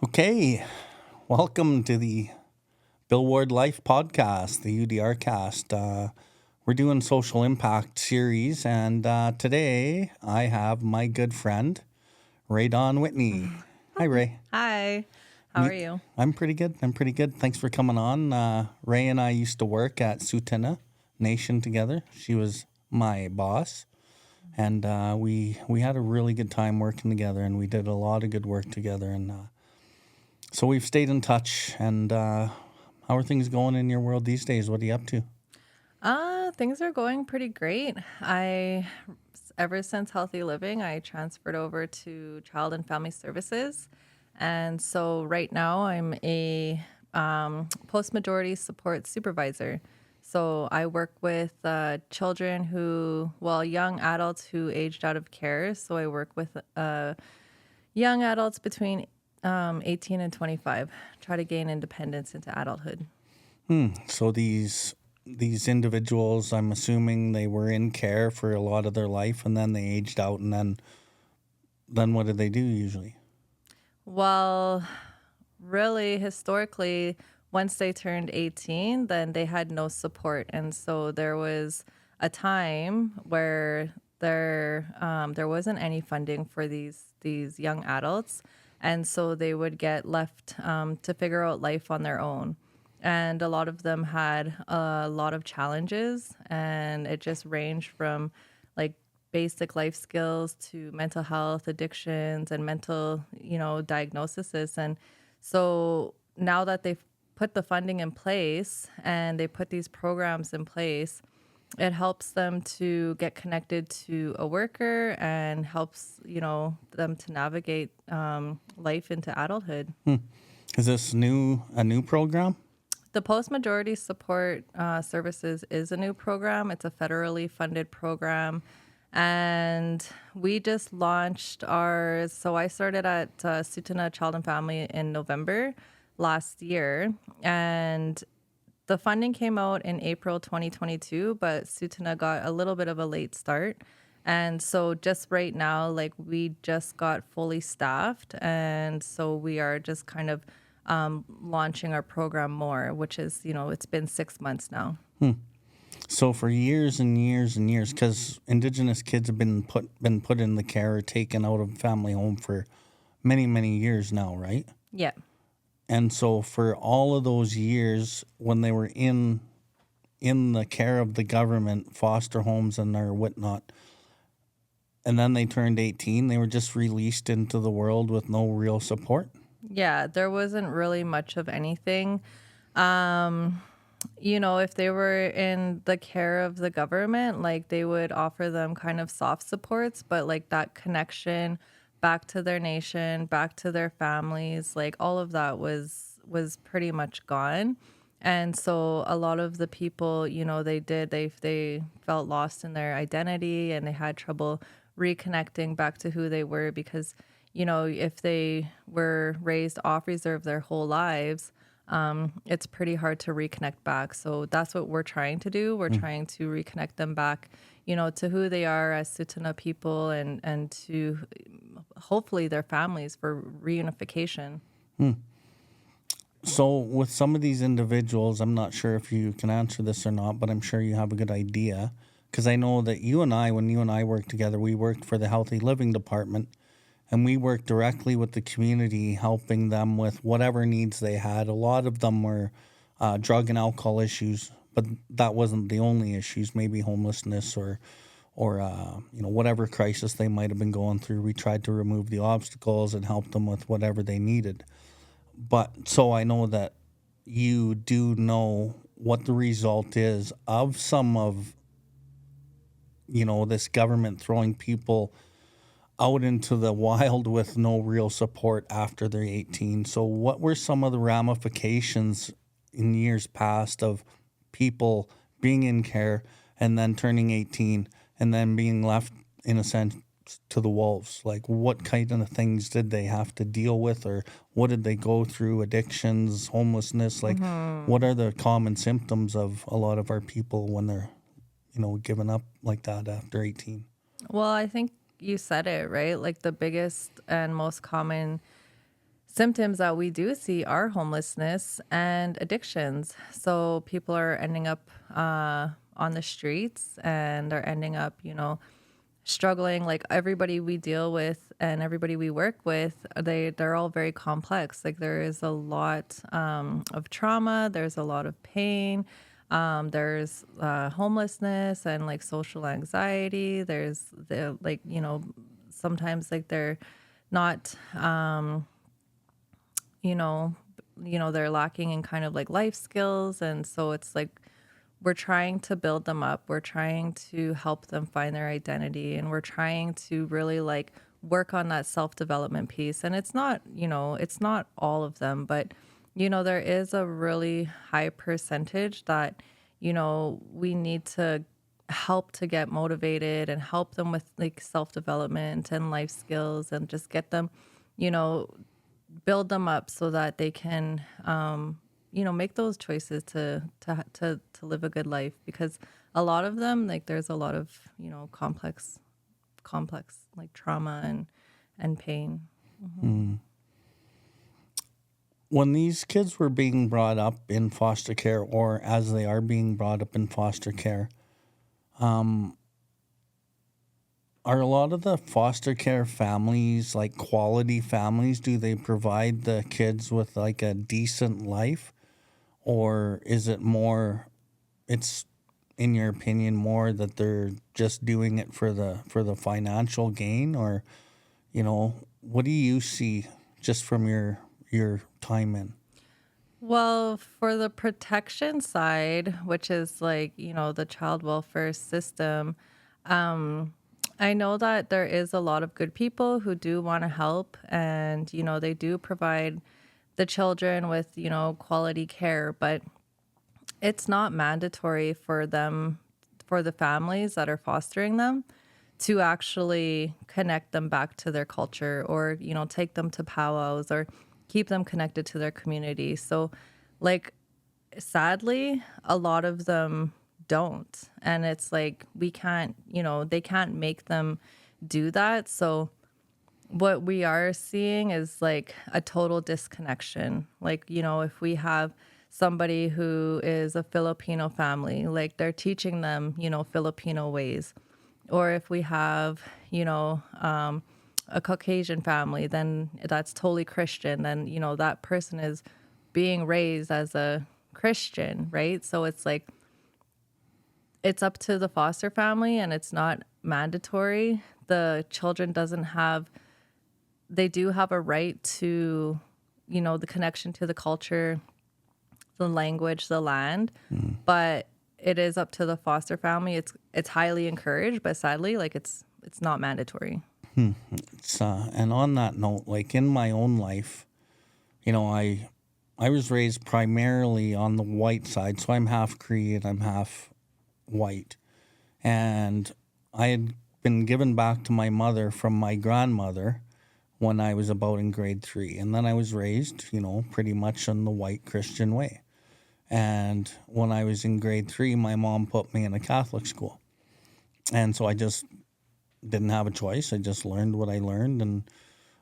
Okay, welcome to the BILLWARDLIFE podcast, the Udrcast. We're doing social impact series, and today I have my good friend Rae-Dawn Whitney. Hi, Ray. Hi, how are you? I'm pretty good. Thanks for coming on. Ray and I used to work at Tsuut'ina Nation together. She was my boss, and we had a really good time working together, and we did a lot of good work together, and so we've stayed in touch. And how are things going in your world these days? What are you up to? Things are going pretty great. Ever since Healthy Living, I transferred over to Child and Family Services. And so right now I'm a post-majority support supervisor. So I work with children young adults who aged out of care. So I work with young adults between 18 and 25, try to gain independence into adulthood. So these individuals, I'm assuming they were in care for a lot of their life, and then they aged out, and then what did they do usually? Well, really, historically, once they turned 18, then they had no support. And so there was a time where there wasn't any funding for these young adults. And so they would get left to figure out life on their own. And a lot of them had a lot of challenges, and it just ranged from like basic life skills to mental health, addictions, and mental, diagnoses. And so now that they've put the funding in place and they put these programs in place, it helps them to get connected to a worker and helps, them to navigate life into adulthood. Is this a new program? The post-majority support services is a new program. It's a federally funded program. And we just launched ours. So I started at Tsuut'ina Child and Family in November last year. And the funding came out in April 2022, but Tsuut'ina got a little bit of a late start. And so just right now, like we just got fully staffed. And so we are just kind of launching our program more, which is, it's been 6 months now. So for years and years and years, because Indigenous kids have been put in the care or taken out of family home for many years now, right? Yeah. And so for all of those years, when they were in the care of the government, foster homes and their whatnot, and then they turned 18, they were just released into the world with no real support. Yeah, there wasn't really much of anything. If they were in the care of the government, like they would offer them kind of soft supports, but like that connection back to their nation, back to their families, like all of that was pretty much gone. And so a lot of the people, they felt lost in their identity and they had trouble reconnecting back to who they were because, if they were raised off reserve their whole lives, it's pretty hard to reconnect back. So that's what we're trying to do. We're trying to reconnect them back, to who they are as Tsuut'ina people and to hopefully their families for reunification. So with some of these individuals, I'm not sure if you can answer this or not, but I'm sure you have a good idea. Because I know that when you and I worked together, we worked for the Healthy Living Department. And we worked directly with the community, helping them with whatever needs they had. A lot of them were drug and alcohol issues, but that wasn't the only issues. Maybe homelessness or whatever crisis they might have been going through. We tried to remove the obstacles and help them with whatever they needed. But so I know that you do know what the result is of some of this government throwing people out into the wild with no real support after they're 18. So what were some of the ramifications in years past of people being in care and then turning 18 and then being left, in a sense, to the wolves? Like what kind of things did they have to deal with, or what did they go through? Addictions, homelessness, like what are the common symptoms of a lot of our people when they're, giving up like that after 18? Well, I think you said it, right? Like the biggest and most common symptoms that we do see are homelessness and addictions. So people are ending up on the streets and are ending up, struggling. Like everybody we deal with and everybody we work with, they're all very complex. Like there is a lot of trauma. There's a lot of pain. There's homelessness and like social anxiety. There's the like sometimes like they're not you know, they're lacking in kind of like life skills. And so it's like we're trying to build them up. We're trying to help them find their identity. And we're trying to really like work on that self development piece. And it's not all of them, but, there is a really high percentage that, we need to help to get motivated and help them with like self development and life skills and just get them, you know, build them up so that they can make those choices to live a good life, because a lot of them, like there's a lot of complex like trauma and pain. When these kids were being brought up in foster care, or as they are being brought up in foster care, are a lot of the foster care families like quality families? Do they provide the kids with like a decent life? Or is it more, it's in your opinion more that they're just doing it for the financial gain? Or, what do you see just from your time in? Well, for the protection side, which is like, the child welfare system, I know that there is a lot of good people who do want to help, and, they do provide the children with, quality care, but it's not mandatory for them, for the families that are fostering them, to actually connect them back to their culture, or, take them to powwows or keep them connected to their community. So, like, sadly, a lot of them don't. And it's like, we can't, they can't make them do that. So, what we are seeing is like a total disconnection. Like, if we have somebody who is a Filipino family, like they're teaching them, Filipino ways. Or if we have, a Caucasian family, then that's totally Christian. Then, that person is being raised as a Christian, right? So it's like, it's up to the foster family, and it's not mandatory. The children they do have a right to, the connection to the culture, the language, the land, but it is up to the foster family. It's highly encouraged, but sadly, like it's not mandatory. And on that note, like in my own life, I was raised primarily on the white side, so I'm half Cree and I'm half white. And I had been given back to my mother from my grandmother when I was about in grade 3. And then I was raised, pretty much in the white Christian way. And when I was in grade 3, my mom put me in a Catholic school. And so I just didn't have a choice. I just learned what I learned. And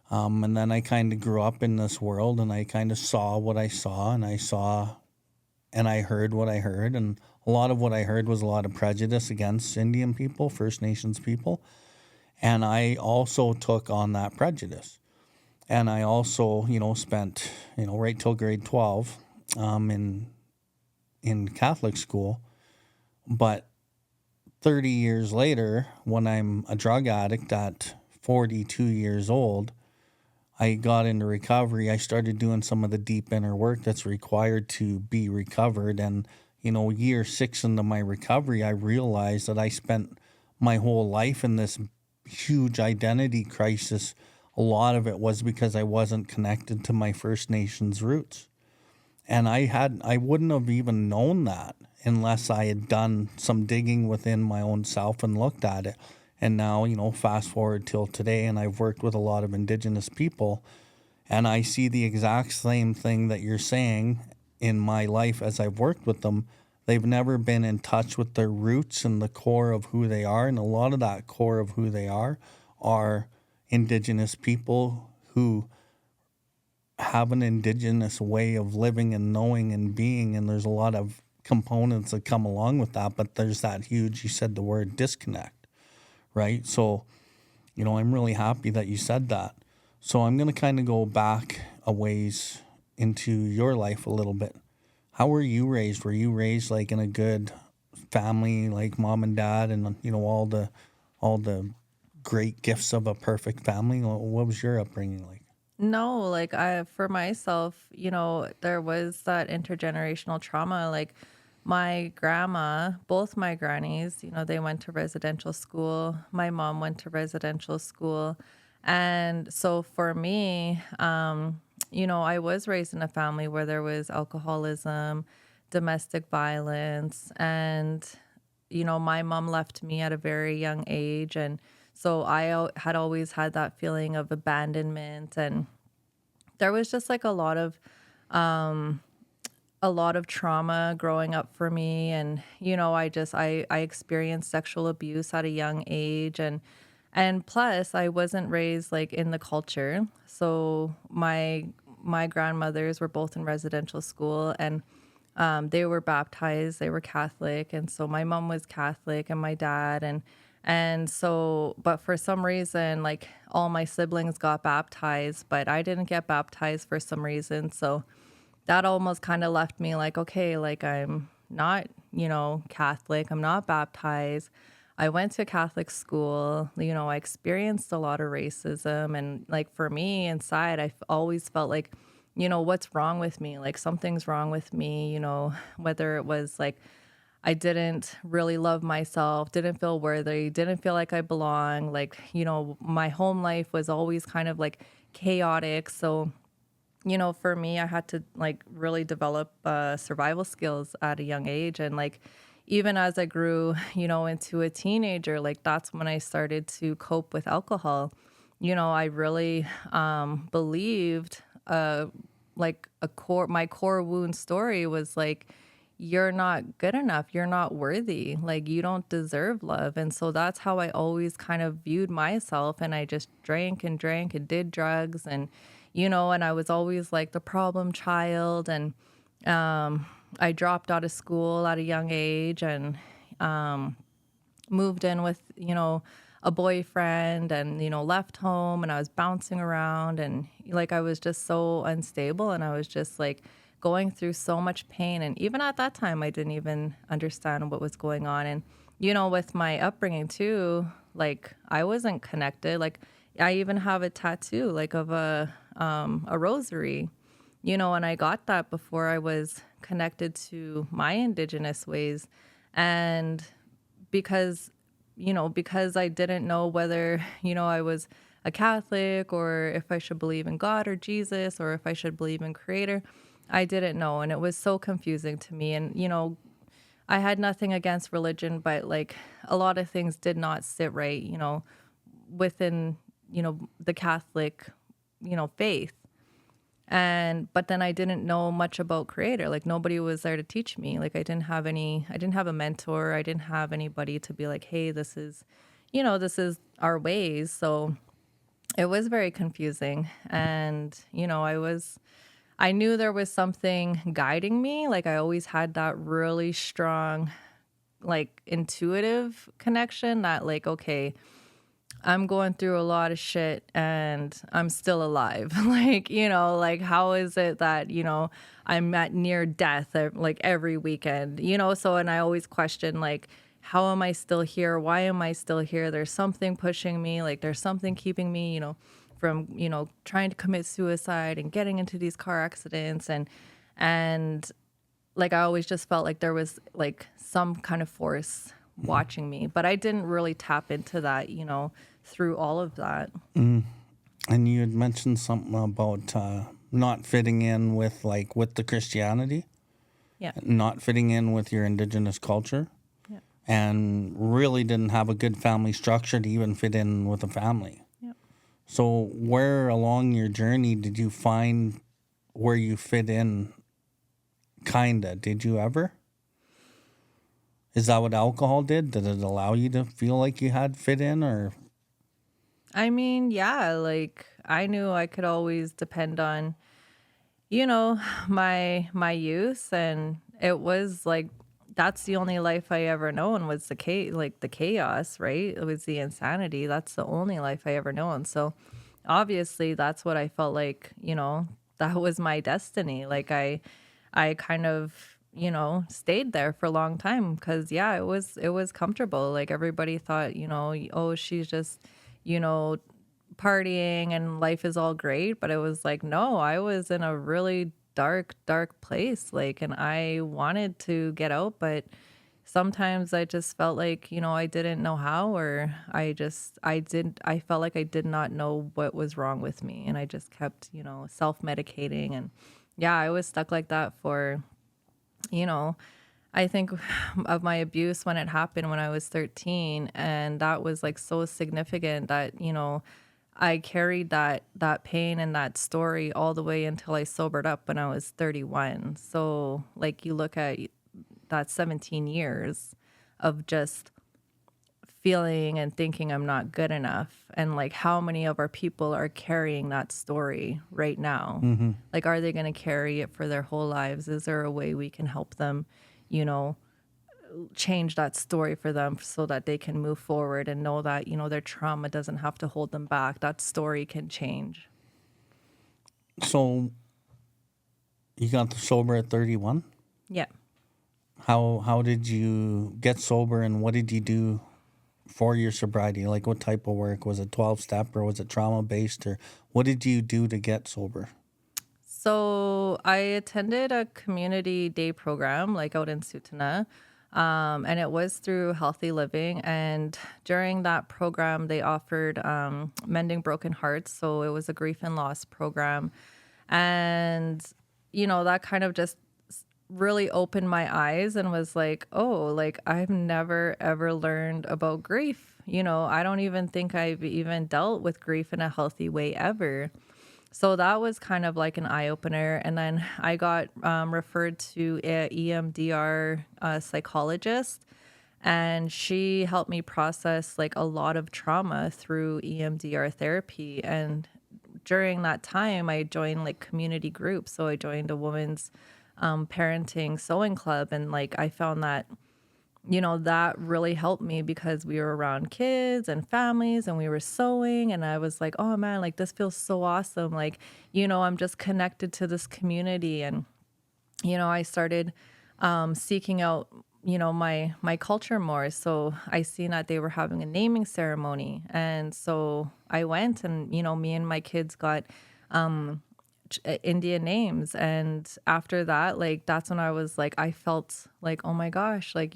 then I kind of grew up in this world, and I kind of saw what I saw, and I heard what I heard. And a lot of what I heard was a lot of prejudice against Indian people, First Nations people. And I also took on that prejudice. And I also, spent, right till grade 12 in Catholic school. But 30 years later, when I'm a drug addict at 42 years old, I got into recovery. I started doing some of the deep inner work that's required to be recovered. And, year 6 into my recovery, I realized that I spent my whole life in this huge identity crisis. A lot of it was because I wasn't connected to my First Nations roots. And I wouldn't have even known that unless I had done some digging within my own self and looked at it. And now, fast forward till today, and I've worked with a lot of Indigenous people, and I see the exact same thing that you're saying in my life as I've worked with them. They've never been in touch with their roots and the core of who they are. And a lot of that core of who they are Indigenous people who have an Indigenous way of living and knowing and being, and there's a lot of components that come along with that, but there's that huge, you said the word disconnect, right? So, I'm really happy that you said that. So I'm going to kind of go back a ways into your life a little bit. How were you raised? Were you raised like in a good family, like mom and dad, and all the great gifts of a perfect family? What was your upbringing like? No, like for myself, there was that intergenerational trauma. Like my grandma, both my grannies, they went to residential school. My mom went to residential school. And so for me, I was raised in a family where there was alcoholism, domestic violence, and my mom left me at a very young age. And so had always had that feeling of abandonment. And there was just like a lot of trauma growing up for me. And, I experienced sexual abuse at a young age. And plus I wasn't raised like in the culture. So my grandmothers were both in residential school, and they were baptized, they were Catholic. And so my mom was Catholic and my dad. And so, but for some reason, like all my siblings got baptized, but I didn't get baptized for some reason. So that almost kind of left me like, okay, like I'm not, Catholic, I'm not baptized. I went to Catholic school, I experienced a lot of racism. And like for me inside, always felt like, what's wrong with me? Like something's wrong with me, whether it was like I didn't really love myself, didn't feel worthy, didn't feel like I belong. Like, my home life was always kind of like chaotic. So, for me, I had to like really develop survival skills at a young age. And like, even as I grew, into a teenager, like that's when I started to cope with alcohol. I really believed like my core wound story was like, you're not good enough. You're not worthy. Like you don't deserve love. And so that's how I always kind of viewed myself. And I just drank and drank and did drugs and, and I was always like the problem child. And I dropped out of school at a young age and moved in with, a boyfriend and, left home, and I was bouncing around and like I was just so unstable, and I was just like going through so much pain. And even at that time, I didn't even understand what was going on. And, with my upbringing too, like I wasn't connected. Like I even have a tattoo like of a rosary, and I got that before I was connected to my Indigenous ways. And because I didn't know whether, I was a Catholic or if I should believe in God or Jesus or if I should believe in Creator, I didn't know. And it was so confusing to me. And, I had nothing against religion, but like a lot of things did not sit right, within, the Catholic, faith. But then I didn't know much about Creator. Like nobody was there to teach me. Like I didn't have a mentor. I didn't have anybody to be like, hey, this is our ways. So it was very confusing. And, I knew there was something guiding me. Like I always had that really strong, like intuitive connection that like, okay, I'm going through a lot of shit and I'm still alive. Like, like how is it that, I'm at near death like every weekend, so, and I always question like, how am I still here? Why am I still here? There's something pushing me. Like there's something keeping me, from, trying to commit suicide and getting into these car accidents. And like, I always just felt like there was like some kind of force watching me, but I didn't really tap into that, through all of that. And you had mentioned something about not fitting in with the Christianity, Yeah. not fitting in with your Indigenous culture, Yeah. and really didn't have a good family structure to even fit in with a family. Yeah. So where along your journey did you find where you fit in, kinda? Did you ever? Is that what alcohol did? Did it allow you to feel like you had fit in, or? I mean, yeah, like I knew I could always depend on, My youth, and it was like that's the only life I ever known was the chaos, right? It was the insanity. That's the only life I ever known. So obviously that's what I felt like, that was my destiny. Like I kind of, stayed there for a long time because yeah, it was comfortable. Like everybody thought, oh, she's just, you know, partying and life is all great, but it was like, no, I was in a really dark place, like, and I wanted to get out, but sometimes I just felt like, I didn't know how, or I felt like I did not know what was wrong with me, and I just kept, self-medicating. And yeah, I was stuck like that for, you know I think of my abuse when it happened when I was 13, and that was like so significant that, I carried that pain and that story all the way until I sobered up when I was 31. So, like, you look at that 17 years of just feeling and thinking I'm not good enough, and like how many of our people are carrying that story right now? Mm-hmm. Like, are they going to carry it for their whole lives? Is there a way we can help them, you know, change that story for them so that they can move forward and know that, their trauma doesn't have to hold them back. That story can change. So you got sober at 31. Yeah. How did you get sober, and what did you do for your sobriety? Like, what type of work? Was it 12-step, or was it trauma based, or what did you do to get sober? So I attended a community day program like out in Tsuut'ina. And it was through Healthy Living. And during that program, they offered Mending Broken Hearts. So it was a grief and loss program. And, that kind of just really opened my eyes and was like, oh, like I've never ever learned about grief. I don't even think I've even dealt with grief in a healthy way ever. So that was kind of like an eye opener. And then I got referred to a EMDR psychologist, and she helped me process like a lot of trauma through EMDR therapy. And during that time, I joined like community groups. So I joined a women's parenting sewing club, and like I found that that really helped me because we were around kids and families and we were sewing. And I was like, oh man, like this feels so awesome. Like, I'm just connected to this community. And, I started seeking out, my culture more. So I seen that they were having a naming ceremony. And so I went, and, me and my kids got Indian names. And after that, like, that's when I was like, I felt like, oh my gosh, like,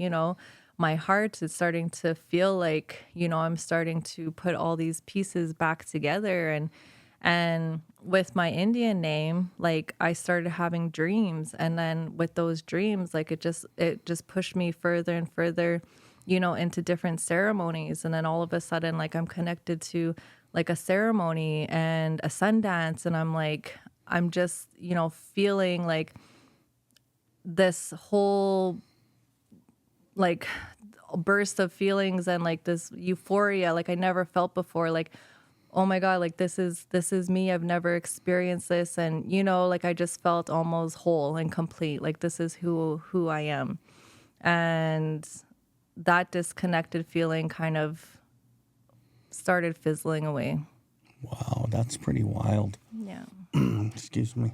my heart is starting to feel like, I'm starting to put all these pieces back together. And with my Indian name, like I started having dreams. And then with those dreams, like it just pushed me further and further, into different ceremonies. And then all of a sudden, like I'm connected to like a ceremony and a sun dance. And I'm just, feeling like this whole like burst of feelings and like this euphoria like I never felt before. Like, oh my God, like this is me. I've never experienced this. And, like I just felt almost whole and complete. Like this is who I am. And that disconnected feeling kind of started fizzling away. Wow, that's pretty wild. Yeah. Excuse me.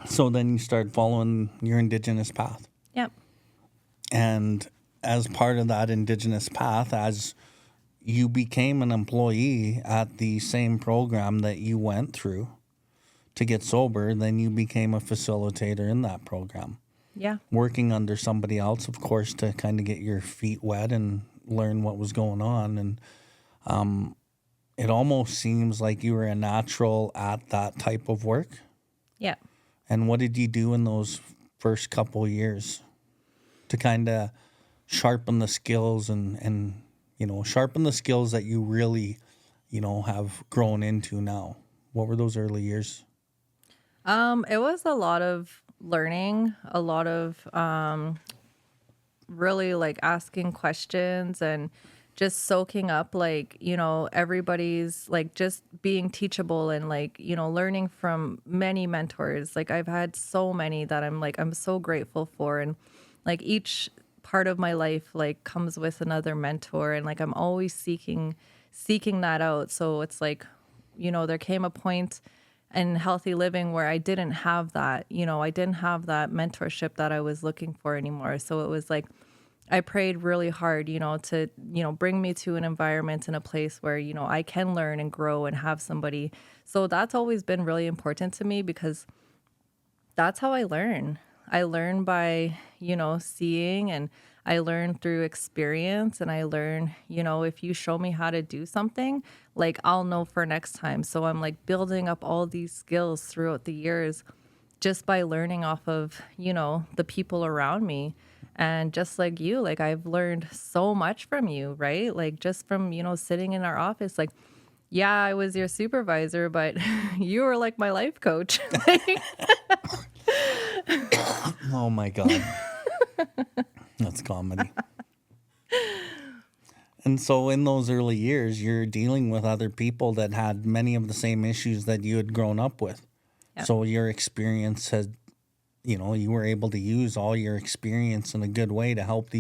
So then you started following your Indigenous path. Yep. And as part of that Indigenous path, as you became an employee at the same program that you went through to get sober, then you became a facilitator in that program. Yeah. Working under somebody else, of course, to kind of get your feet wet and learn what was going on. And it almost seems like you were a natural at that type of work. Yeah. And what did you do in those first couple years to kind of sharpen the skills and sharpen the skills that you really, have grown into now? What were those early years? It was a lot of learning, a lot of really like asking questions and just soaking up, like, everybody's like just being teachable and like, learning from many mentors. Like I've had so many that I'm so grateful for. And like each part of my life like comes with another mentor, and like I'm always seeking that out. So it's like, there came a point in healthy living where I didn't have that, I didn't have that mentorship that I was looking for anymore. So it was like I prayed really hard, to, bring me to an environment and a place where, I can learn and grow and have somebody. So that's always been really important to me, because that's how I learn. I learn by, seeing, and I learn through experience, and I learn, if you show me how to do something, like I'll know for next time. So I'm like building up all these skills throughout the years just by learning off of, the people around me. And just like you, like I've learned so much from you, right? Like just from, sitting in our office, like, yeah, I was your supervisor, but you were like my life coach. Oh my God. That's comedy. And so in those early years, you're dealing with other people that had many of the same issues that you had grown up with. Yeah. So your experience has, you were able to use all your experience in a good way to help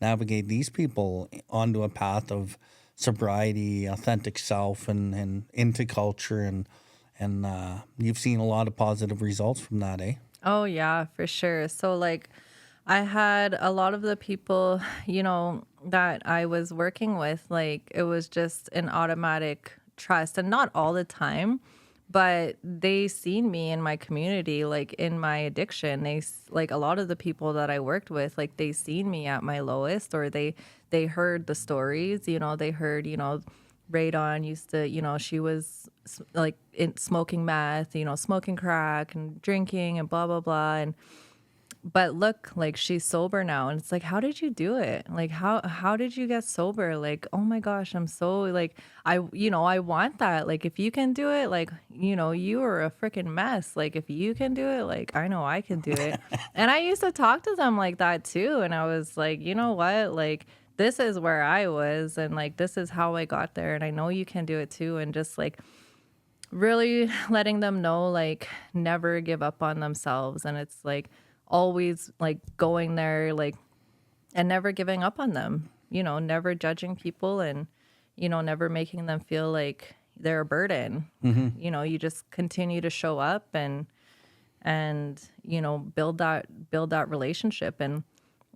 navigate these people onto a path of sobriety, authentic self, and into culture. And you've seen a lot of positive results from that, eh? Oh, yeah, for sure. So, like, I had a lot of the people, that I was working with, like, it was just an automatic trust, and not all the time, but they seen me in my community, like in my addiction. Like a lot of the people that I worked with, like they seen me at my lowest, or they heard the stories, they heard, Rae-Dawn used to, she was like smoking meth, smoking crack and drinking and blah, blah, blah. But look, like she's sober now. And it's like, how did you do it? Like, how did you get sober? Like, oh my gosh, I'm so like, I want that. Like, if you can do it, like, you are a freaking mess. Like, if you can do it, like, I know I can do it. And I used to talk to them like that too. And I was like, you know what? Like, this is where I was. And like, this is how I got there. And I know you can do it too. And just like, really letting them know, like, never give up on themselves. And it's like, always like going there, like, and never giving up on them, never judging people, and, never making them feel like they're a burden. You just continue to show up and, build that relationship. And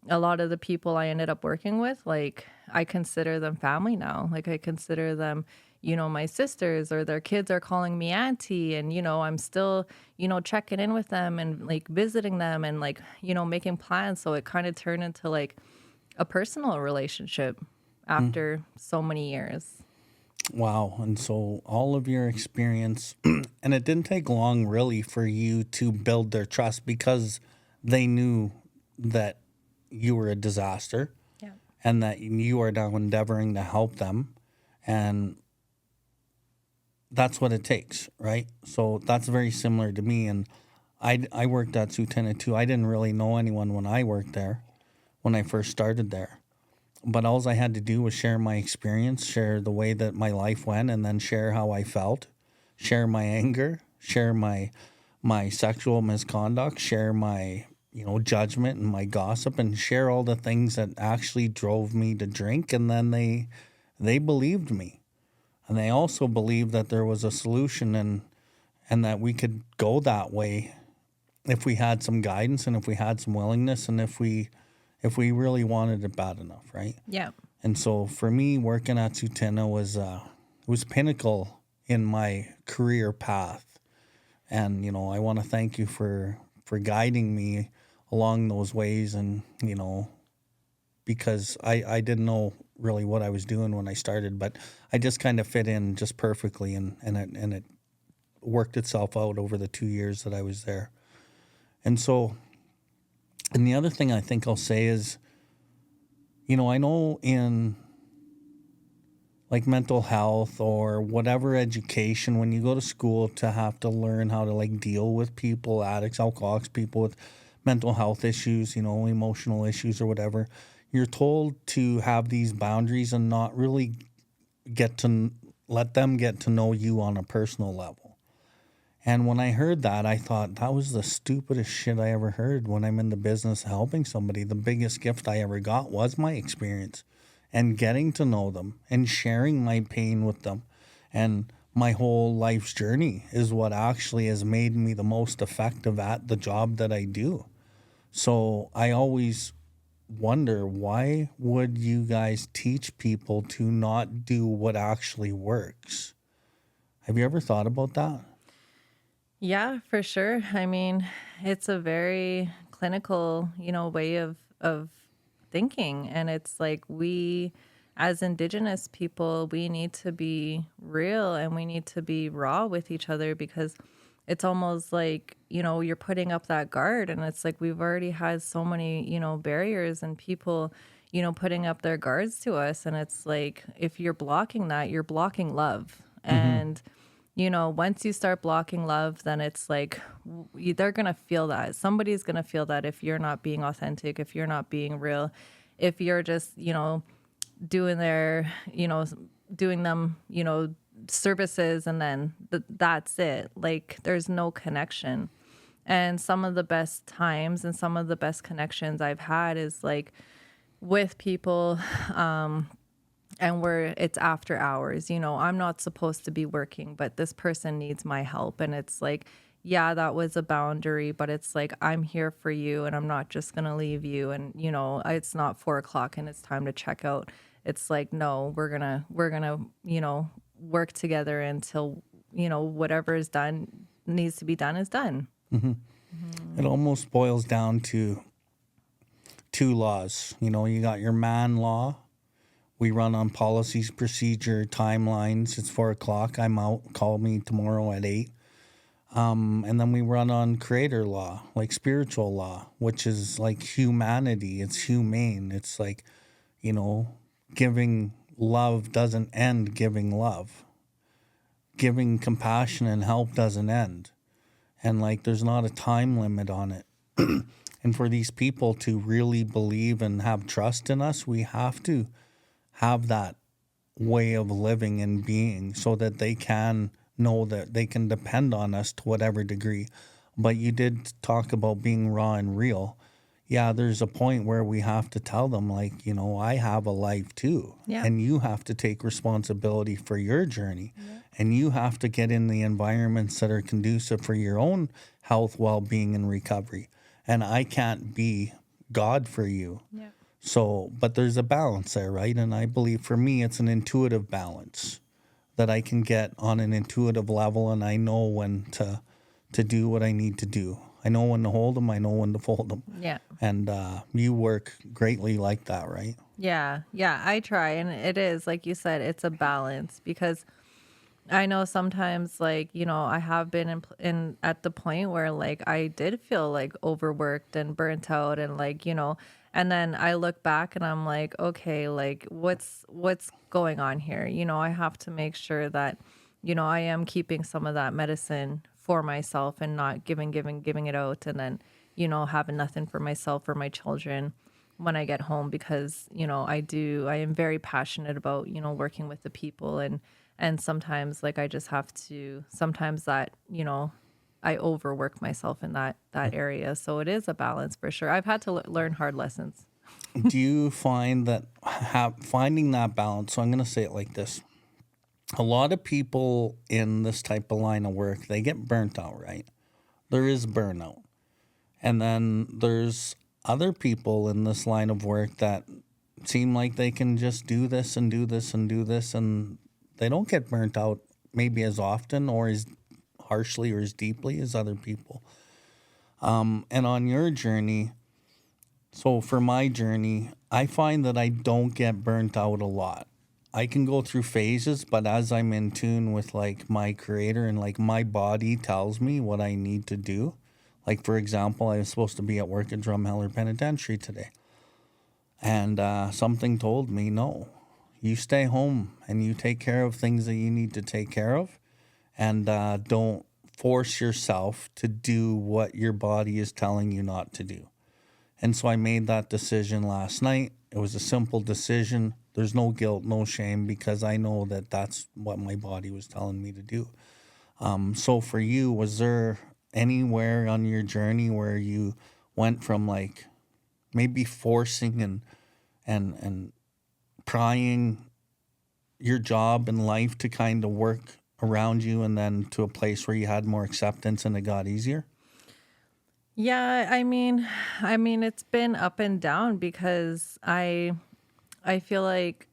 a lot of the people I ended up working with, like, I consider them family now. Like, I consider them, my sisters, or their kids are calling me auntie. And, I'm still, checking in with them and like visiting them and like, making plans. So it kind of turned into like a personal relationship after so many years. Wow. And so all of your experience, and it didn't take long really for you to build their trust, because they knew that you were a disaster. Yeah. And that you are now endeavoring to help them. And that's what it takes, right? So that's very similar to me. And I worked at Tsuut'ina too. I didn't really know anyone when I worked there, when I first started there. But all I had to do was share my experience, share the way that my life went, and then share how I felt, share my anger, share my sexual misconduct, share my judgment and my gossip, and share all the things that actually drove me to drink. And then they believed me, and they also believed that there was a solution, and that we could go that way if we had some guidance, and if we had some willingness, and if we really wanted it bad enough, right? Yeah. And so for me, working at Tsuut'ina was pinnacle in my career path. And, I want to thank you for guiding me along those ways. And, because I didn't know really what I was doing when I started, but I just kind of fit in just perfectly. And it worked itself out over the 2 years that I was there. And so, and the other thing I think I'll say is, I know in like mental health or whatever education, when you go to school to have to learn how to like deal with people, addicts, alcoholics, people with mental health issues, emotional issues or whatever, you're told to have these boundaries and not really let them get to know you on a personal level. And when I heard that, I thought that was the stupidest shit I ever heard when I'm in the business of helping somebody. The biggest gift I ever got was my experience and getting to know them and sharing my pain with them. And my whole life's journey is what actually has made me the most effective at the job that I do. So I always wonder, why would you guys teach people to not do what actually works? Have you ever thought about that? Yeah, for sure. I mean, it's a very clinical, way of thinking, and it's like we as Indigenous people, we need to be real and we need to be raw with each other, because it's almost like, you're putting up that guard, and it's like we've already had so many, barriers and people, putting up their guards to us, and it's like if you're blocking that, you're blocking love. And once you start blocking love, then it's like they're going to feel that. Somebody's going to feel that if you're not being authentic, if you're not being real, if you're just, doing their, doing them, services, and then that's it. Like there's no connection. And some of the best times and some of the best connections I've had is like with people, and where it's after hours. I'm not supposed to be working, but this person needs my help. And it's like, yeah, that was a boundary, but it's like, I'm here for you and I'm not just going to leave you. And, it's not 4:00 and it's time to check out. It's like, no, we're gonna, work together until, whatever is done, needs to be done is done. It almost boils down to two laws. You got your man law. We run on policies, procedure, timelines. It's 4:00. I'm out. Call me tomorrow at 8. And then we run on creator law, like spiritual law, which is like humanity. It's humane. It's like, giving love doesn't end giving love. Giving compassion and help doesn't end. And like, there's not a time limit on it. And for these people to really believe and have trust in us, we have to have that way of living and being so that they can know that they can depend on us to whatever degree. But you did talk about being raw and real. Yeah, there's a point where we have to tell them, like, I have a life too. Yeah. And you have to take responsibility for your journey. Yeah. And you have to get in the environments that are conducive for your own health, well-being, and recovery. And I can't be God for you. Yeah. So, but there's a balance there, right? And I believe for me, it's an intuitive balance that I can get on an intuitive level, and I know when to do what I need to do. I know when to hold them. I know when to fold them. Yeah. And you work greatly like that, right? Yeah. Yeah. I try. And it is, like you said, it's a balance, because I know sometimes, like, I have been in at the point where like I did feel like overworked and burnt out, and like, and then I look back and I'm like, okay, like what's going on here? I have to make sure that, I am keeping some of that medicine for myself and not giving it out, and then, having nothing for myself or my children when I get home, because, I am very passionate about, working with the people, and sometimes like I just have to, sometimes that, I overwork myself in that area. So it is a balance for sure. I've had to learn hard lessons. Do you find that finding that balance? So I'm going to say it like this. A lot of people in this type of line of work, they get burnt out, right? There is burnout. And then there's other people in this line of work that seem like they can just do this and do this and do this, and they don't get burnt out maybe as often or as harshly or as deeply as other people. And on your journey, so for my journey, I find that I don't get burnt out a lot. I can go through phases, but as I'm in tune with like my creator and like my body tells me what I need to do. Like, for example, I was supposed to be at work at Drumheller Penitentiary today. And something told me, no, you stay home and you take care of things that you need to take care of. And don't force yourself to do what your body is telling you not to do. And so I made that decision last night. It was a simple decision. There's no guilt, no shame, because I know that that's what my body was telling me to do. So for you, was there anywhere on your journey where you went from like maybe forcing and prying your job and life to kind of work around you, and then to a place where you had more acceptance and it got easier? Yeah, I mean it's been up and down because I feel like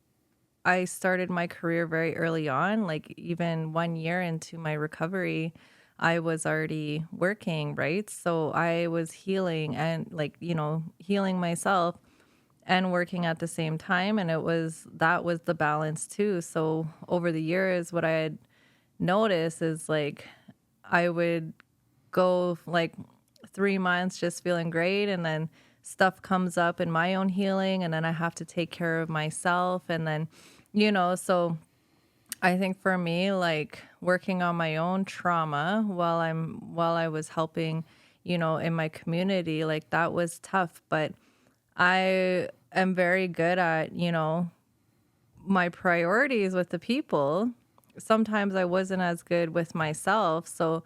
I started my career very early on, like even 1 year into my recovery, I was already working, right? So I was healing and like, healing myself and working at the same time. And that was the balance too. So over the years, what I had noticed is like I would go like 3 months just feeling great. And then stuff comes up in my own healing. And then I have to take care of myself. And then, so I think for me, like working on my own trauma while I was helping, in my community, like that was tough. But I am very good at, my priorities with the people. Sometimes I wasn't as good with myself. So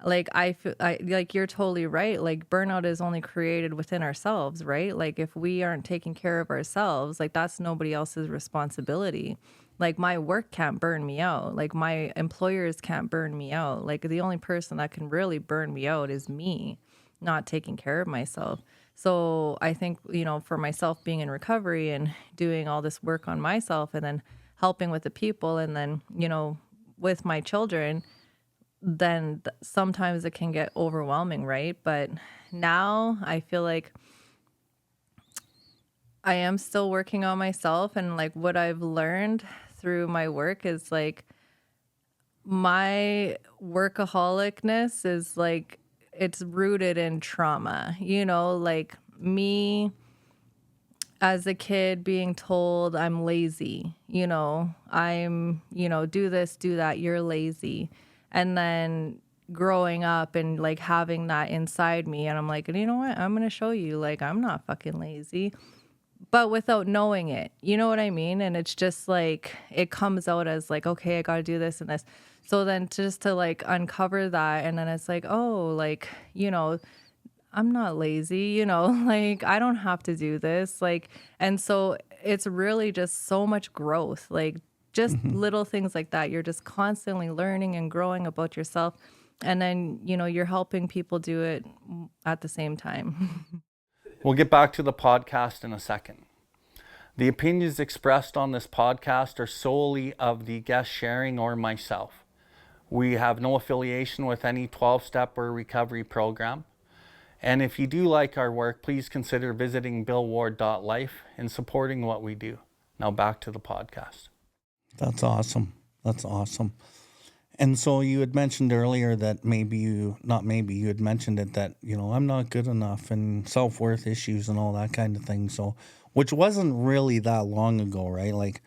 like I feel like you're totally right. Like burnout is only created within ourselves, right? Like if we aren't taking care of ourselves, like that's nobody else's responsibility. Like my work can't burn me out. Like my employers can't burn me out. Like the only person that can really burn me out is me not taking care of myself. So I think, for myself being in recovery and doing all this work on myself and then helping with the people and then, with my children, then sometimes it can get overwhelming, right? But now I feel like I am still working on myself. And like what I've learned through my work is like my workaholicness is like it's rooted in trauma, like me as a kid being told I'm lazy, do this, do that, you're lazy. And then growing up and like having that inside me, and I'm like, you know what? I'm going to show you, like, I'm not fucking lazy, but without knowing it, you know what I mean? And it's just like, it comes out as like, okay, I got to do this and this. So then just to like uncover that. And then it's like, oh, like, I'm not lazy, like I don't have to do this. Like, and so it's really just so much growth, like just little things like that. You're just constantly learning and growing about yourself. And then, you're helping people do it at the same time. We'll get back to the podcast in a second. The opinions expressed on this podcast are solely of the guest sharing or myself. We have no affiliation with any 12-step or recovery program. And if you do like our work, please consider visiting BILLWARD.life and supporting what we do. Now back to the podcast. That's awesome. That's awesome. And so you had mentioned earlier that you had mentioned it, that, I'm not good enough and self-worth issues and all that kind of thing. So, which wasn't really that long ago, right? Like,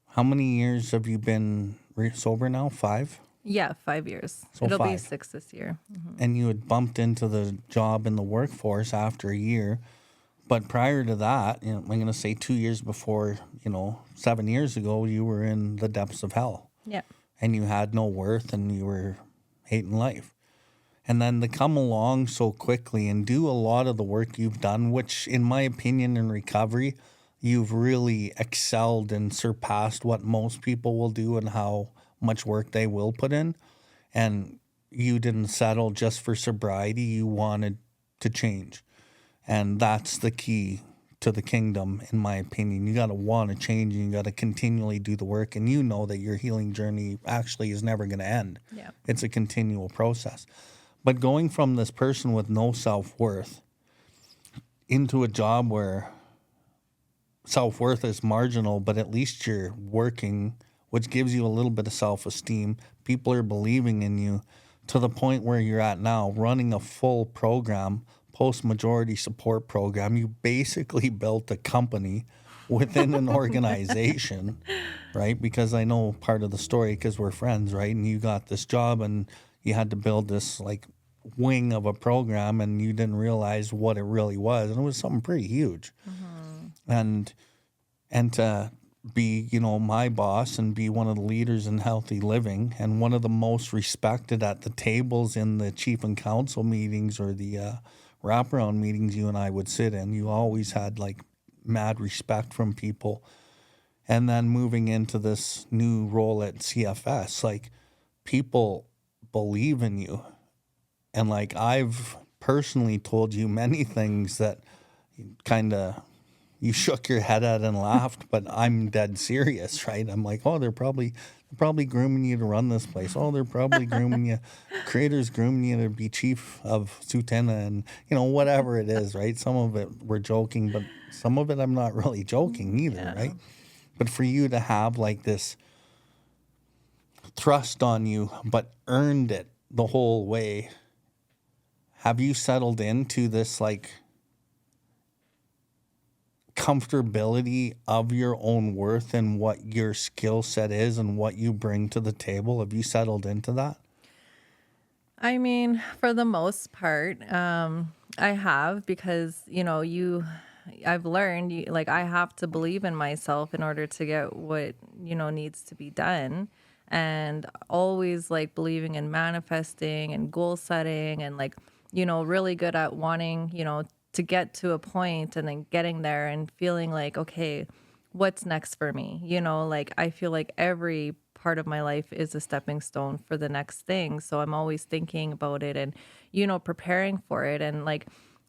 how many years have you been sober now? 5? Yeah, 5 years. So It'll be 5. 6 this year. And you had bumped into the job in the workforce after a year. But prior to that, I'm going to say 2 years before, 7 years ago, you were in the depths of hell. Yeah. And you had no worth and you were hating life. And then to come along so quickly and do a lot of the work you've done, which in my opinion in recovery, you've really excelled and surpassed what most people will do and how much work they will put in. And you didn't settle just for sobriety. You wanted to change. And that's the key to the kingdom, in my opinion. You got to want to change and you got to continually do the work. And you know that your healing journey actually is never going to end. Yeah. It's a continual process. But going from this person with no self-worth into a job where self-worth is marginal, but at least you're working, which gives you a little bit of self-esteem. People are believing in you to the point where you're at now, running a full program, post-majority support program. You basically built a company within an organization, right? Because I know part of the story because we're friends, right? And you got this job and you had to build this like wing of a program and you didn't realize what it really was. And it was something pretty huge. and to be, my boss and be one of the leaders in healthy living and one of the most respected at the tables in the chief and council meetings or the wraparound meetings you and I would sit in. You always had like mad respect from people. And then moving into this new role at CFS, like people believe in you. And like I've personally told you many things that kind of you shook your head at and laughed, but I'm dead serious, right? I'm like, oh, they're probably grooming you to run this place. Oh, they're probably grooming you. Creators grooming you to be chief of Tsuut'ina and, whatever it is, right? Some of it we're joking, but some of it I'm not really joking either, Yeah. right? But for you to have like this thrust on you, but earned it the whole way, have you settled into this like comfortability of your own worth and what your skill set is and what you bring to the table? Have you settled into that? I mean, for the most part, I have because, I've learned like I have to believe in myself in order to get what, needs to be done. And always like believing in manifesting and goal setting and like, really good at wanting, to get to a point and then getting there and feeling like, okay, what's next for me? Like I feel like every part of my life is a stepping stone for the next thing. So I'm always thinking about it and, preparing for it. And like,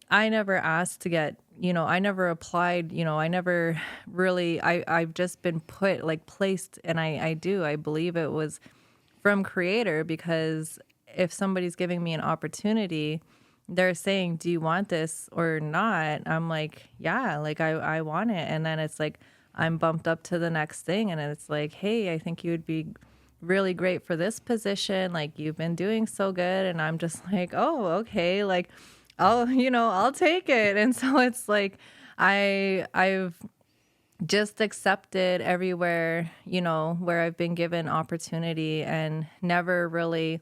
I never asked to get, I never applied, I never really, I've just been put like placed and I believe it was from creator because if somebody's giving me an opportunity, they're saying, do you want this or not? I'm like, yeah, like I want it. And then it's like, I'm bumped up to the next thing. And it's like, hey, I think you would be really great for this position. Like you've been doing so good. And I'm just like, oh, okay. Like, I'll take it. And so it's like, I've just accepted everywhere, where I've been given opportunity and never really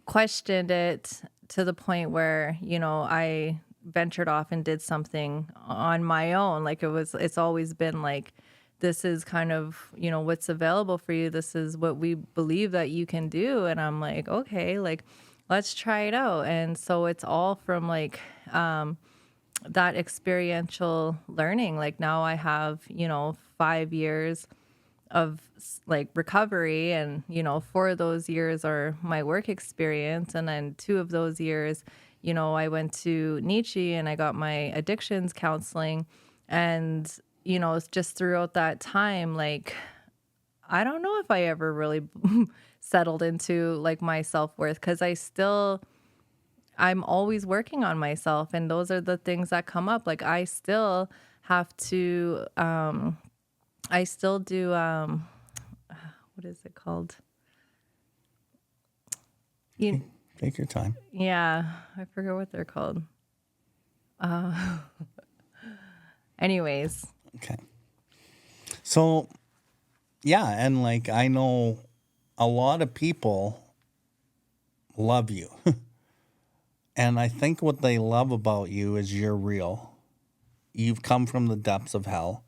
questioned it to the point where, I ventured off and did something on my own. Like it's always been like, this is kind of, what's available for you. This is what we believe that you can do. And I'm like, okay, like, let's try it out. And so it's all from like, that experiential learning. Like now I have, 5 years of like recovery and 4 of those years are my work experience and then 2 of those years I went to Nietzsche and I got my addictions counseling and it's just throughout that time like I don't know if I ever really settled into like my self-worth because I'm always working on myself and those are the things that come up like I still have to I still do what is it called? Take your time. Yeah, I forget what they're called. Anyways. Okay. So, yeah, and like I know a lot of people love you. And I think what they love about you is you're real. You've come from the depths of hell.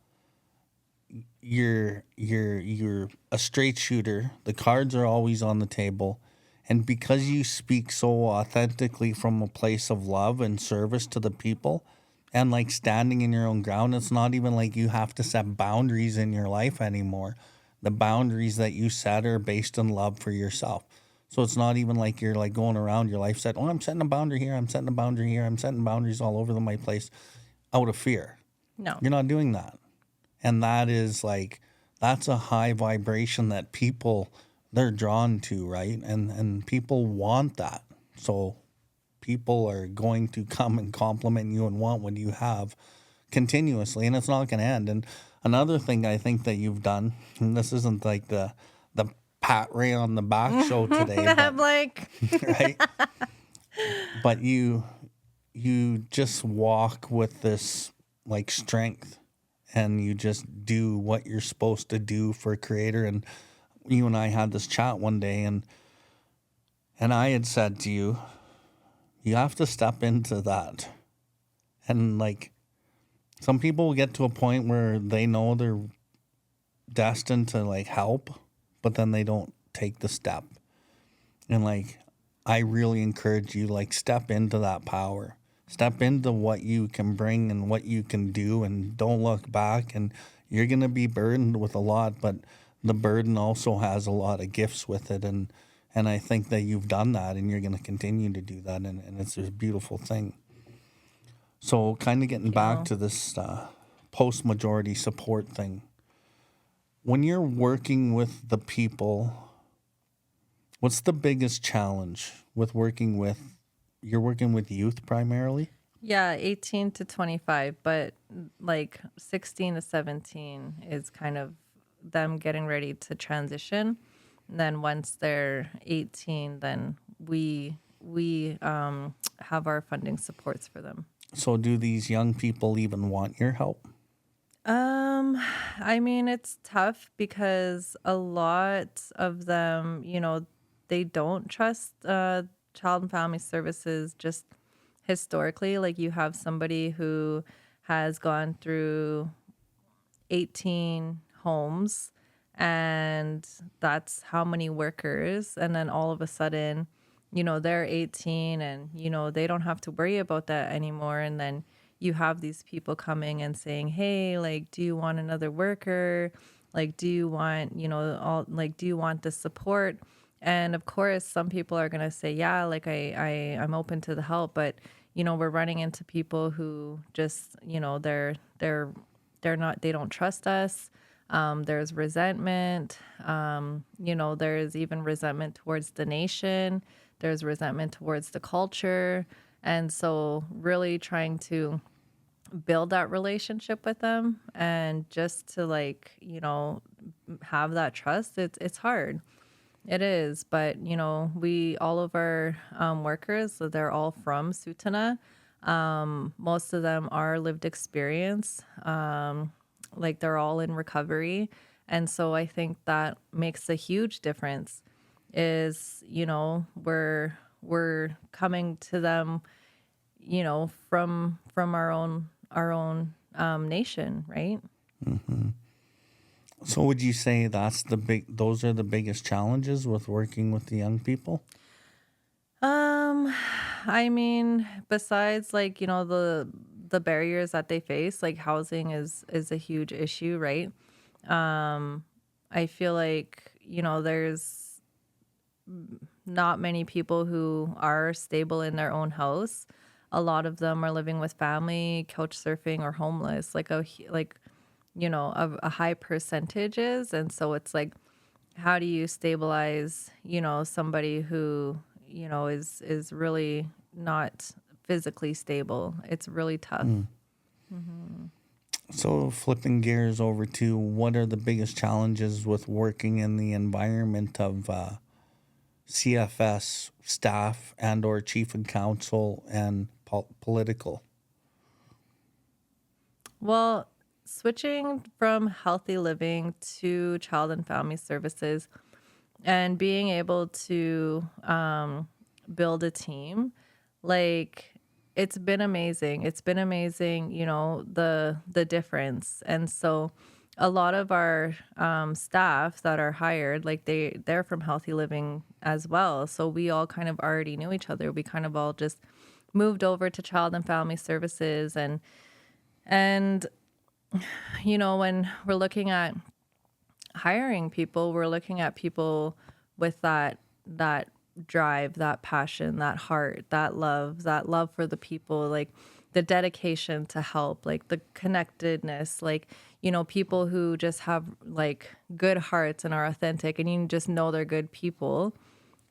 You're a straight shooter. The cards are always on the table. And because you speak so authentically from a place of love and service to the people and like standing in your own ground, it's not even like you have to set boundaries in your life anymore. The boundaries that you set are based on love for yourself. So it's not even like you're like going around your life set, oh, I'm setting a boundary here, I'm setting a boundary here, I'm setting boundaries all over my place out of fear. No. You're not doing that. And that is like, that's a high vibration that people, they're drawn to, right? And people want that. So people are going to come and compliment you and want what you have continuously, and it's not going to end. And another thing I think that you've done, and this isn't like the pat Rae on the back show today, I'm but, like, right? But you just walk with this like strength and you just do what you're supposed to do for a creator. And you and I had this chat one day and I had said to you, you have to step into that. And like, Some people get to a point where they know they're destined to like help, but then they don't take the step. And like, I really encourage you, like, step into that power. Step into what you can bring and what you can do, and don't look back. And you're going to be burdened with a lot, but the burden also has a lot of gifts with it. And I think that you've done that, and you're going to continue to do that. And it's a beautiful thing. So kind of getting back to this post-majority support thing. When you're working with the people, what's the biggest challenge with you're working with youth primarily? Yeah, 18 to 25, but like 16 to 17 is kind of them getting ready to transition. And then once they're 18, then we have our funding supports for them. So do these young people even want your help? I mean, it's tough because a lot of them, they don't trust child and family services just historically. Like you have somebody who has gone through 18 homes and that's how many workers. And then all of a sudden, they're 18 and, they don't have to worry about that anymore. And then you have these people coming and saying, hey, like, do you want another worker? Like, do you want, do you want the support? And of course, some people are going to say, yeah, like I'm open to the help, but we're running into people who just, they're not, they don't trust us. There's resentment. There's even resentment towards the nation. There's resentment towards the culture. And so really trying to build that relationship with them and just to have that trust, it's hard. It is, but all of our workers, so they're all from Tsuut'ina. Most of them are lived experience. Like they're all in recovery. And so I think that makes a huge difference is, we're coming to them, from our own nation, right? So would you say those are the biggest challenges with working with the young people? I mean, besides the barriers that they face, like housing is a huge issue, right? I feel like, there's not many people who are stable in their own house. A lot of them are living with family, couch surfing, or homeless, a high percentage is. And so it's like, how do you stabilize, somebody who, is really not physically stable? It's really tough. So flipping gears over to what are the biggest challenges with working in the environment of CFS staff and or chief and council and political? Well, switching from healthy living to child and family services and being able to build a team, like it's been amazing. It's been amazing, the difference. And so a lot of our staff that are hired, like they're from healthy living as well. So we all kind of already knew each other. We kind of all just moved over to child and family services and when we're looking at hiring people, we're looking at people with that drive, that passion, that heart, that love for the people, like the dedication to help, like the connectedness, like, people who just have like good hearts and are authentic and you just know they're good people.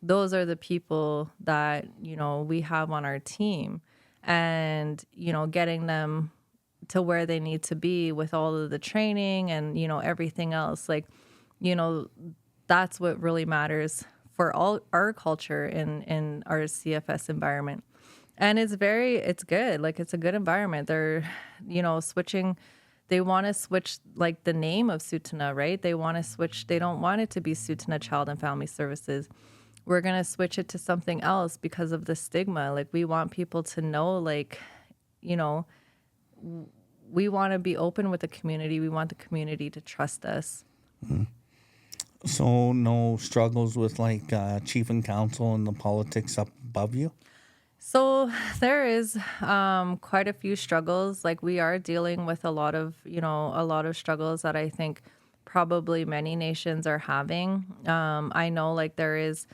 Those are the people that, we have on our team and, getting them to where they need to be with all of the training and, everything else. Like, that's what really matters for all our culture in our CFS environment. And it's good. Like it's a good environment. They're, they want to switch like the name of Tsuut'ina, right? They want to switch. They don't want it to be Tsuut'ina Child and Family Services. We're going to switch it to something else because of the stigma. Like we want people to know, like, we want to be open with the community. We want the community to trust us. So no struggles with like chief and council and the politics up above you? So there is quite a few struggles. Like we are dealing with a lot of struggles that I think probably many nations are having. I know like there is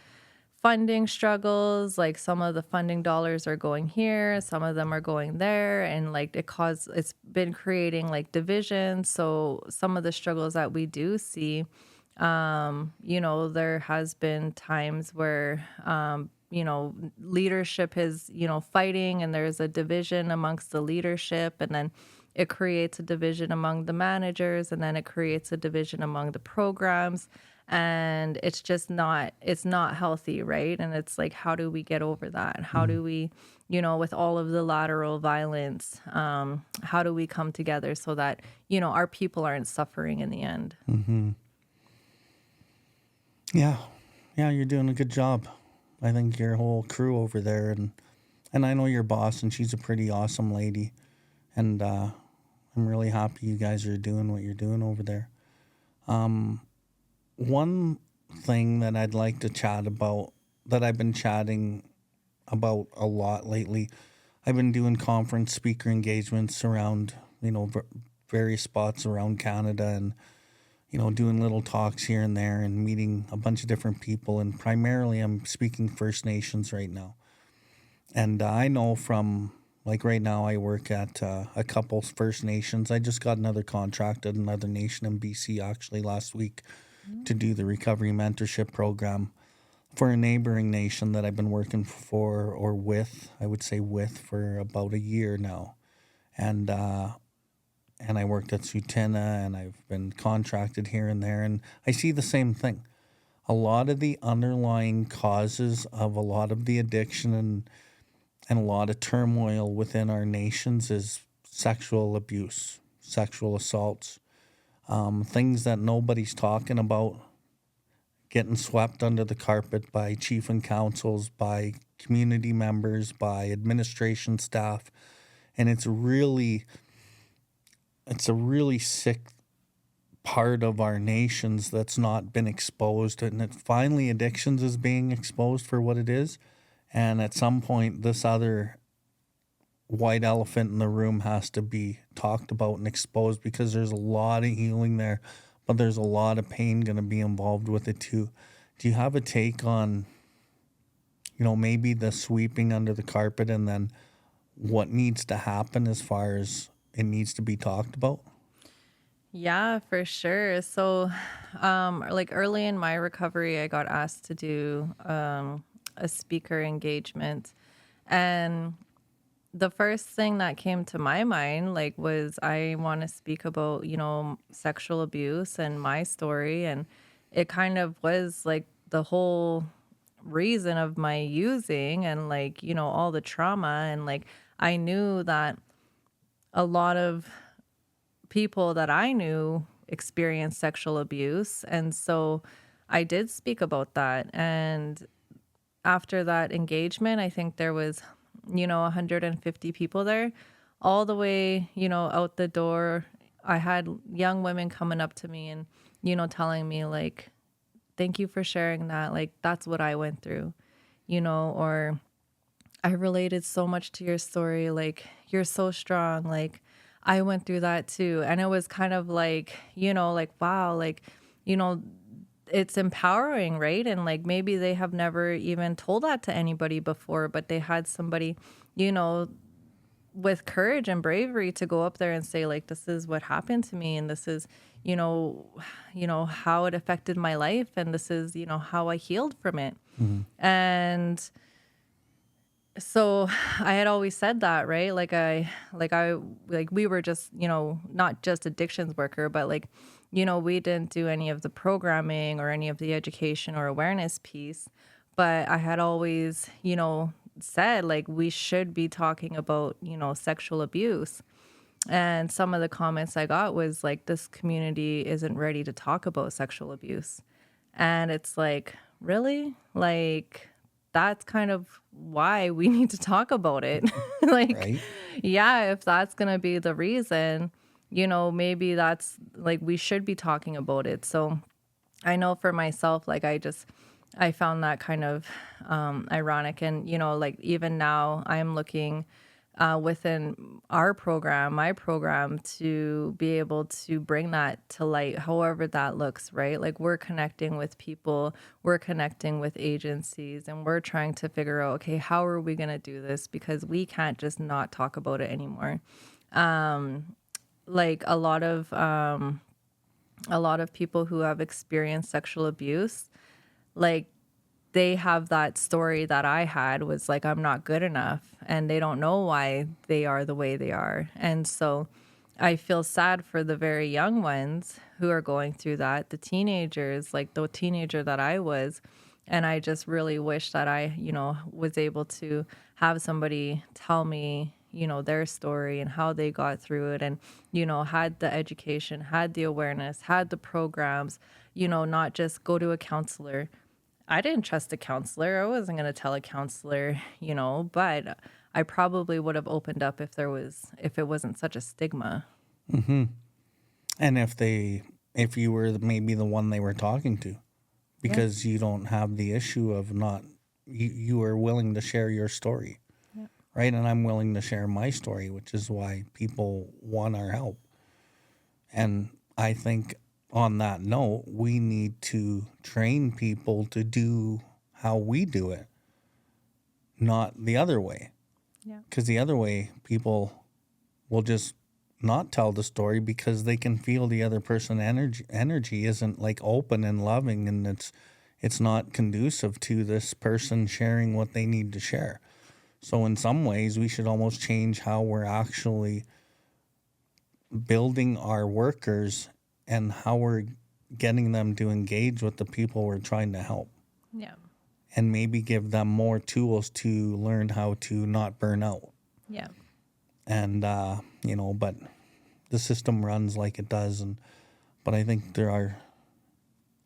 funding struggles, like some of the funding dollars are going here, some of them are going there, and like it's been creating like division. So some of the struggles that we do see, there has been times where leadership is, fighting, and there's a division amongst the leadership, and then it creates a division among the managers, and then it creates a division among the programs, and it's not healthy, right? And it's like, how do we get over that? How do we, with all of the lateral violence, how do we come together so that, our people aren't suffering in the end? Yeah. Yeah, you're doing a good job. I think your whole crew over there, and I know your boss, and she's a pretty awesome lady. And I'm really happy you guys are doing what you're doing over there. One thing that I'd like to chat about, that I've been chatting about a lot lately, I've been doing conference speaker engagements around, various spots around Canada, and doing little talks here and there and meeting a bunch of different people. And primarily I'm speaking First Nations right now. And I know from, like right now I work at a couple First Nations. I just got another contract at another nation in BC actually last week to do the recovery mentorship program for a neighboring nation that I've been working for, or with, I would say with, for about a year now. And I worked at Tsuut'ina, and I've been contracted here and there, and I see the same thing. A lot of the underlying causes of a lot of the addiction and a lot of turmoil within our nations is sexual abuse, sexual assaults, things that nobody's talking about, getting swept under the carpet by chief and councils, by community members, by administration staff, and it's a really sick part of our nations that's not been exposed. And it finally, addictions is being exposed for what it is. And at some point, this other white elephant in the room has to be talked about and exposed, because there's a lot of healing there, but there's a lot of pain going to be involved with it too. Do you have a take on, maybe the sweeping under the carpet, and then what needs to happen as far as it needs to be talked about? Yeah, for sure. So, like early in my recovery, I got asked to do a speaker engagement, and the first thing that came to my mind, like, was I want to speak about, sexual abuse and my story, and it kind of was like the whole reason of my using, and like, all the trauma, and like I knew that a lot of people that I knew experienced sexual abuse. And so I did speak about that. And after that engagement, I think there was, 150 people there, all the way, out the door. I had young women coming up to me and, telling me like, thank you for sharing that. Like, that's what I went through, or I related so much to your story. Like, you're so strong. Like, I went through that too. And it was kind of like, like, wow, like, it's empowering, right? And like maybe they have never even told that to anybody before, but they had somebody, with courage and bravery to go up there and say, like, this is what happened to me, and this is, how it affected my life, and this is, how I healed from it. And so I had always said that, right? Like we were just, not just addictions worker, but like, we didn't do any of the programming or any of the education or awareness piece. But I had always, said like we should be talking about, sexual abuse. And some of the comments I got was like, this community isn't ready to talk about sexual abuse. And it's like, really? Like, that's kind of why we need to talk about it. Like, Right. Yeah, if that's going to be the reason, maybe that's like we should be talking about it. So I know for myself, like I found that kind of ironic. And, like even now I'm looking within our program, my program, to be able to bring that to light, however that looks, right? Like we're connecting with people, we're connecting with agencies, and we're trying to figure out, okay, how are we going to do this? Because we can't just not talk about it anymore. Like a lot of people who have experienced sexual abuse, like they have that story that I had was like, I'm not good enough. And they don't know why they are the way they are. And so I feel sad for the very young ones who are going through that, the teenagers, like the teenager that I was. And I just really wish that I, was able to have somebody tell me, their story and how they got through it and, had the education, had the awareness, had the programs, not just go to a counselor. I didn't trust a counselor. I wasn't going to tell a counselor, but I probably would have opened up if it wasn't such a stigma. And if you were maybe the one they were talking to, because you don't have the issue of not, you are willing to share your story, right? And I'm willing to share my story, which is why people want our help. And I think on that note, we need to train people to do how we do it, not the other way. Yeah. Because the other way, people will just not tell the story because they can feel the other person energy isn't like open and loving, and it's not conducive to this person sharing what they need to share. So in some ways, we should almost change how we're actually building our workers and how we're getting them to engage with the people we're trying to help. Yeah. And maybe give them more tools to learn how to not burn out. Yeah. And, but the system runs like it does. But I think there are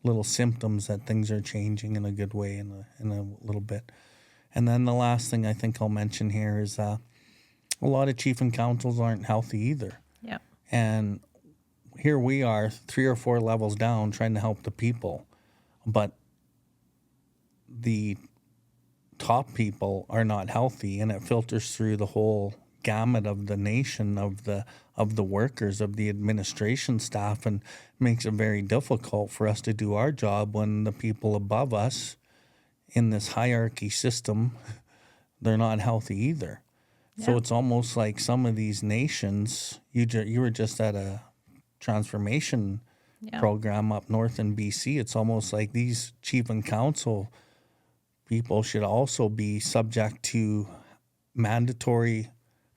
little symptoms that things are changing in a good way in a little bit. And then the last thing I think I'll mention here is a lot of chief and councils aren't healthy either. Yeah. And here we are 3 or 4 levels down trying to help the people. But the top people are not healthy, and it filters through the whole gamut of the nation, of the workers, of the administration staff, and makes it very difficult for us to do our job when the people above us in this hierarchy system, they're not healthy either. Yeah. So it's almost like some of these nations, you were just at a transformation program up north in BC. It's almost like these chief and council people should also be subject to mandatory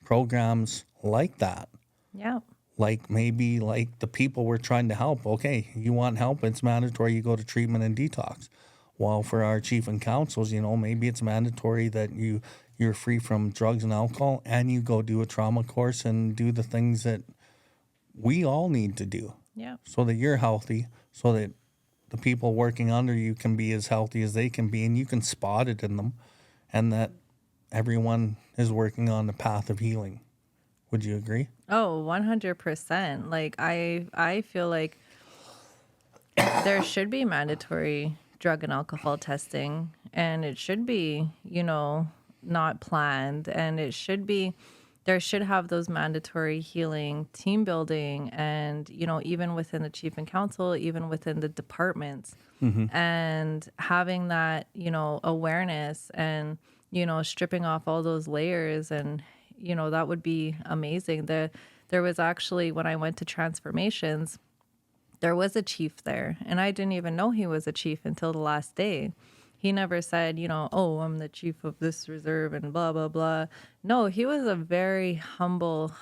programs like that. Yeah. Like maybe like the people we're trying to help. Okay, you want help, it's mandatory you go to treatment and detox. While for our chief and councils, maybe it's mandatory that you're free from drugs and alcohol and you go do a trauma course and do the things that we all need to do. Yeah. So that you're healthy, so that the people working under you can be as healthy as they can be, and you can spot it in them, and that everyone is working on the path of healing. Would you agree? Oh, 100%. Like I feel like there should be mandatory drug and alcohol testing, and it should be, not planned, and there should have those mandatory healing, team building, and, even within the chief and council, even within the departments, and having that, awareness and, stripping off all those layers, and, that would be amazing. There was actually, when I went to transformations, there was a chief there, and I didn't even know he was a chief until the last day. He never said, oh, I'm the chief of this reserve and blah, blah, blah. No, he was a very humble,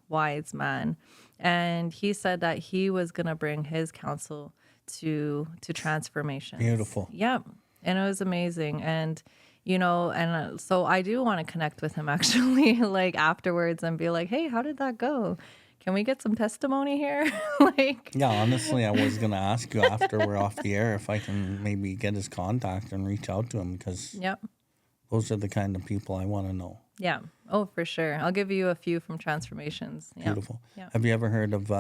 wise man. And he said that he was going to bring his council to transformation. Beautiful. Yep. And it was amazing. And, so I do want to connect with him actually, like afterwards, and be like, hey, how did that go? Can we get some testimony here? Yeah, honestly, I was going to ask you after we're off the air if I can maybe get his contact and reach out to him, because those are the kind of people I want to know. Yeah. Oh, for sure. I'll give you a few from Transformations. Yeah. Beautiful. Yeah. Have you ever heard of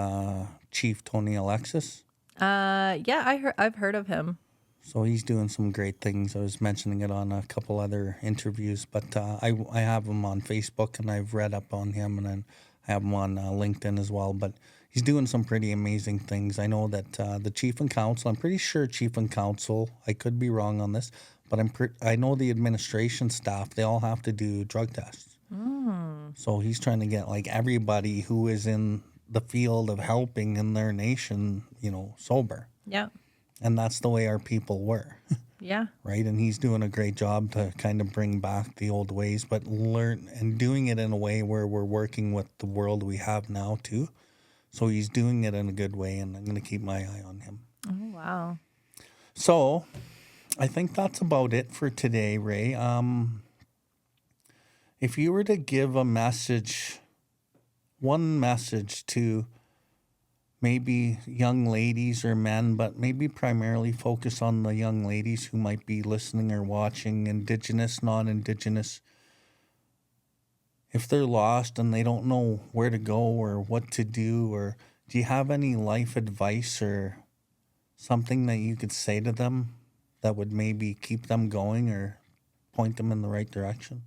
Chief Tony Alexis? Yeah, I've heard of him. So he's doing some great things. I was mentioning it on a couple other interviews, but I have him on Facebook and I've read up on him, and then I have him on LinkedIn as well. But he's doing some pretty amazing things. I know that the chief and council, I'm pretty sure chief and council, I could be wrong on this, but I know the administration staff, they all have to do drug tests. So he's trying to get like everybody who is in the field of helping in their nation, sober. Yeah. And that's the way our people were, Yeah. right? And he's doing a great job to kind of bring back the old ways, but learn and doing it in a way where we're working with the world we have now too. So he's doing it in a good way, and I'm going to keep my eye on him. Oh, wow. So I think that's about it for today, Ray. If you were to give a message, one message to maybe young ladies or men, but maybe primarily focus on the young ladies who might be listening or watching, Indigenous, non-Indigenous. If they're lost and they don't know where to go or what to do, or do you have any life advice or something that you could say to them that would maybe keep them going or point them in the right direction?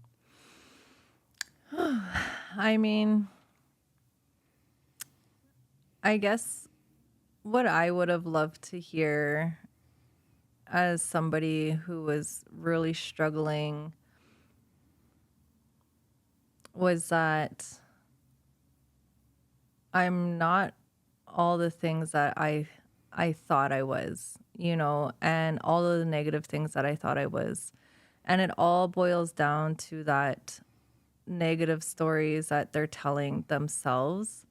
I mean, I guess what I would have loved to hear as somebody who was really struggling was that I'm not all the things that I thought I was, and all of the negative things that I thought I was. And it all boils down to that negative stories that they're telling themselves,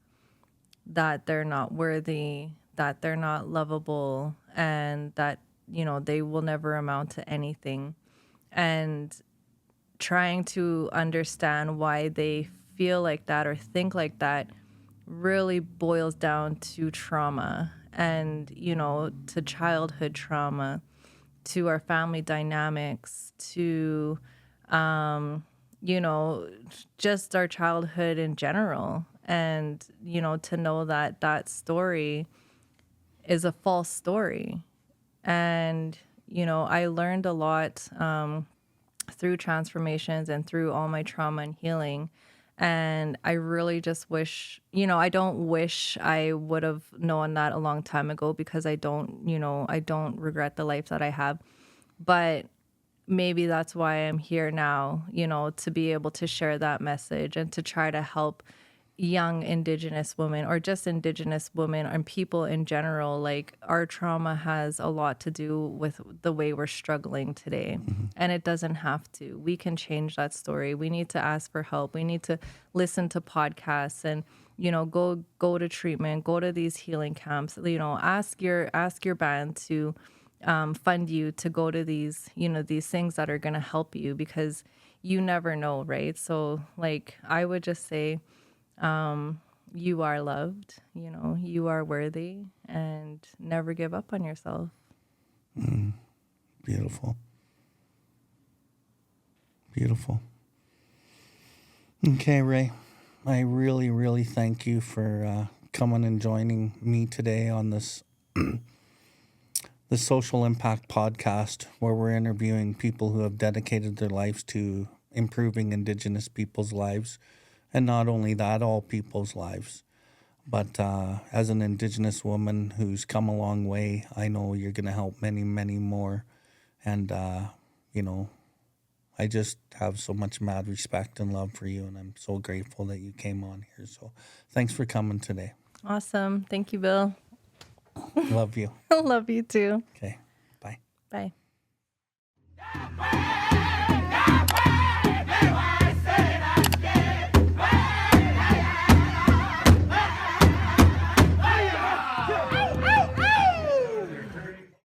that they're not worthy, that they're not lovable, and that, they will never amount to anything. And trying to understand why they feel like that or think like that really boils down to trauma and, to childhood trauma, to our family dynamics, to, just our childhood in general. And, to know that that story is a false story. And, I learned a lot through transformations and through all my trauma and healing. And I really just wish, I don't wish I would have known that a long time ago, because I don't regret the life that I have. But maybe that's why I'm here now, to be able to share that message and to try to help young Indigenous women, or just Indigenous women and people in general. Like, our trauma has a lot to do with the way we're struggling today. And it doesn't have to. We can change that story. We need to ask for help. We need to listen to podcasts and, go to treatment, go to these healing camps, ask your band to fund you to go to these, these things that are going to help you, because you never know, right? So, like, I would just say, you are loved, you are worthy, and never give up on yourself. Beautiful. Beautiful. Okay, Ray, I really, really thank you for coming and joining me today on this the Social Impact Podcast, where we're interviewing people who have dedicated their lives to improving Indigenous people's lives. And not only that, all people's lives. But as an Indigenous woman who's come a long way, I know you're going to help many, many more. And, I just have so much mad respect and love for you. And I'm so grateful that you came on here. So thanks for coming today. Awesome. Thank you, Bill. Love you. Love you too. Okay. Bye. Bye.